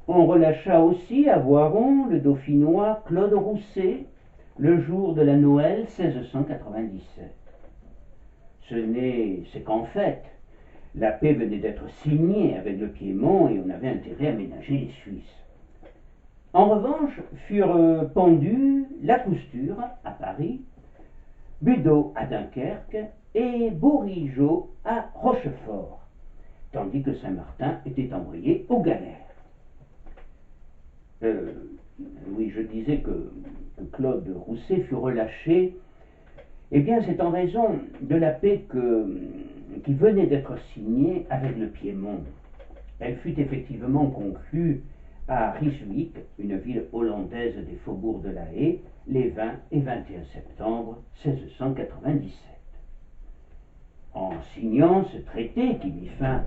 On relâcha aussi à Voiron le dauphinois Claude Rousset le jour de la Noël 1697. C'est qu'en fait, la paix venait d'être signée avec le Piémont et on avait intérêt à ménager les Suisses. En revanche, furent pendus Lacousture à Paris, Budeau à Dunkerque et Bourigeaud à Rochefort, tandis que Saint-Martin était envoyé aux galères. Oui, je disais que Claude Rousset fut relâché. Eh bien, c'est en raison de la paix qui venait d'être signée avec le Piémont. Elle fut effectivement conclue à Rijswijk, une ville hollandaise des faubourgs de La Haye, les 20 et 21 septembre 1697. En signant ce traité qui mit fin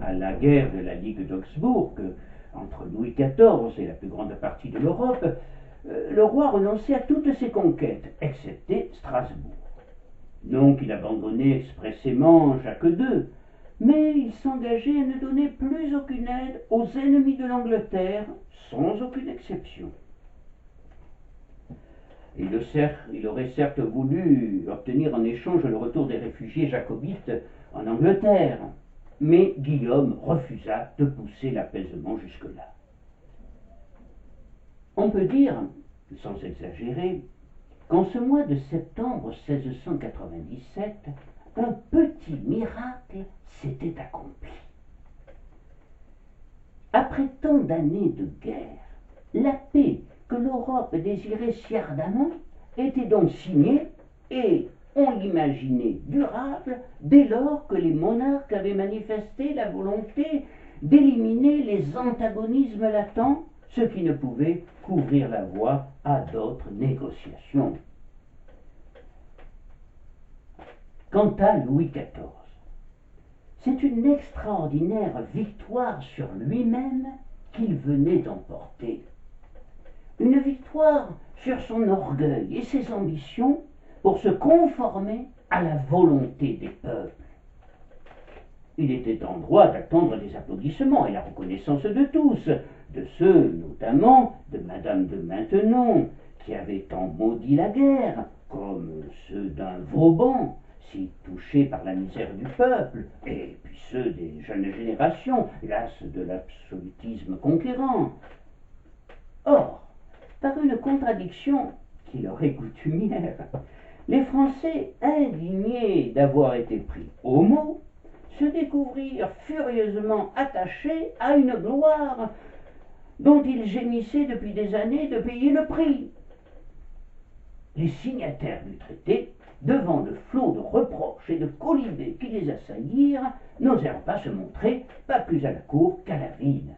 à la guerre de la Ligue d'Augsbourg entre Louis XIV et la plus grande partie de l'Europe, le roi renonçait à toutes ses conquêtes, excepté Strasbourg. Non qu'il abandonnait expressément Jacques II, mais il s'engageait à ne donner plus aucune aide aux ennemis de l'Angleterre, sans aucune exception. Il aurait certes voulu obtenir en échange le retour des réfugiés jacobites en Angleterre, mais Guillaume refusa de pousser l'apaisement jusque-là. On peut dire, sans exagérer, qu'en ce mois de septembre 1697, un petit miracle s'était accompli. Après tant d'années de guerre, la paix que l'Europe désirait si ardemment était donc signée et, on l'imaginait, durable dès lors que les monarques avaient manifesté la volonté d'éliminer les antagonismes latents, ce qui ne pouvait qu'ouvrir la voie à d'autres négociations. Quant à Louis XIV, c'est une extraordinaire victoire sur lui-même qu'il venait d'emporter. Une victoire sur son orgueil et ses ambitions pour se conformer à la volonté des peuples. Il était en droit d'attendre des applaudissements et la reconnaissance de tous, de ceux notamment de Madame de Maintenon, qui avait tant maudit la guerre, comme ceux d'un Vauban, si touché par la misère du peuple, et puis ceux des jeunes générations, las de l'absolutisme conquérant. Or, par une contradiction qui leur est coutumière, les Français, indignés d'avoir été pris au mot, se découvrirent furieusement attachés à une gloire dont il gémissait depuis des années de payer le prix. Les signataires du traité, devant le flot de reproches et de quolibets qui les assaillirent, n'osèrent pas se montrer, pas plus à la cour qu'à la ville.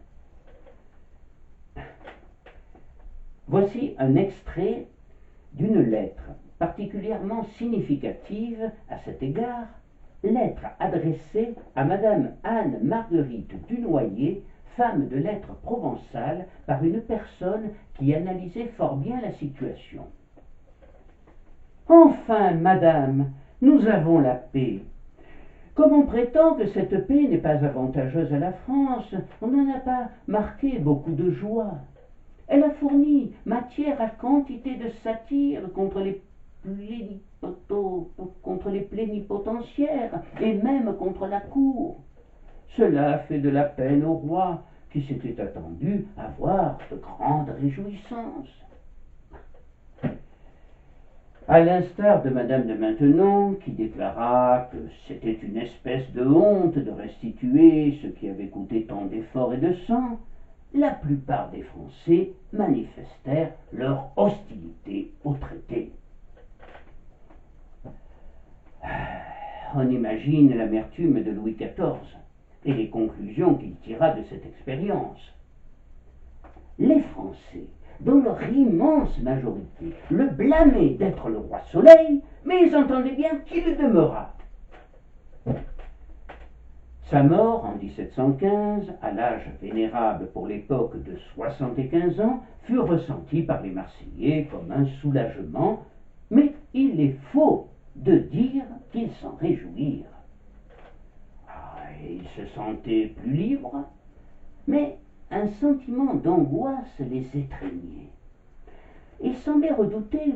Voici un extrait d'une lettre particulièrement significative à cet égard, lettre adressée à Madame Anne-Marguerite Dunoyer, femme de lettres provençale, par une personne qui analysait fort bien la situation. Enfin, madame, nous avons la paix. Comme on prétend que cette paix n'est pas avantageuse à la France, on n'en a pas marqué beaucoup de joie. Elle a fourni matière à quantité de satires contre les plénipotentiaires et même contre la cour. Cela a fait de la peine au roi, qui s'était attendu à voir de grandes réjouissances. À l'instar de Madame de Maintenon, qui déclara que c'était une espèce de honte de restituer ce qui avait coûté tant d'efforts et de sang, la plupart des Français manifestèrent leur hostilité au traité. On imagine l'amertume de Louis XIV et les conclusions qu'il tira de cette expérience. Les Français, dans leur immense majorité, le blâmaient d'être le roi Soleil, mais ils entendaient bien qu'il demeura. Sa mort en 1715, à l'âge vénérable pour l'époque de 75 ans, fut ressentie par les Marseillais comme un soulagement, mais il est faux de dire qu'ils s'en réjouirent. Ils se sentaient plus libres, mais un sentiment d'angoisse les étreignait. Ils semblaient redouter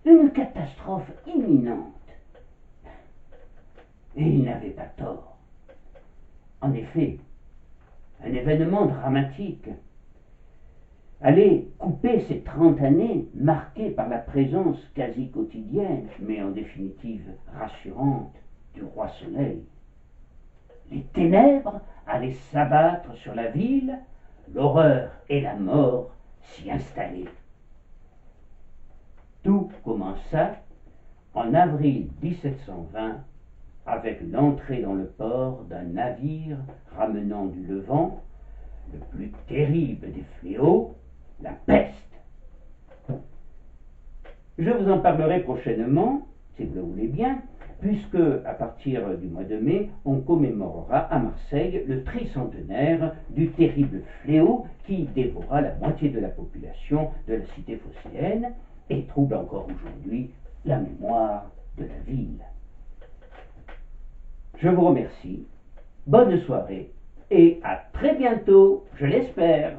une catastrophe imminente. Et ils n'avaient pas tort. En effet, un événement dramatique allait couper ces 30 années marquées par la présence quasi quotidienne, mais en définitive rassurante, du roi Soleil. Les ténèbres allaient s'abattre sur la ville, l'horreur et la mort s'y installaient. Tout commença en avril 1720 avec l'entrée dans le port d'un navire ramenant du Levant le plus terrible des fléaux, la peste. Je vous en parlerai prochainement, si vous le voulez bien, puisque à partir du mois de mai, on commémorera à Marseille le tricentenaire du terrible fléau qui dévora la moitié de la population de la cité phocéenne et trouble encore aujourd'hui la mémoire de la ville. Je vous remercie, bonne soirée et à très bientôt, je l'espère.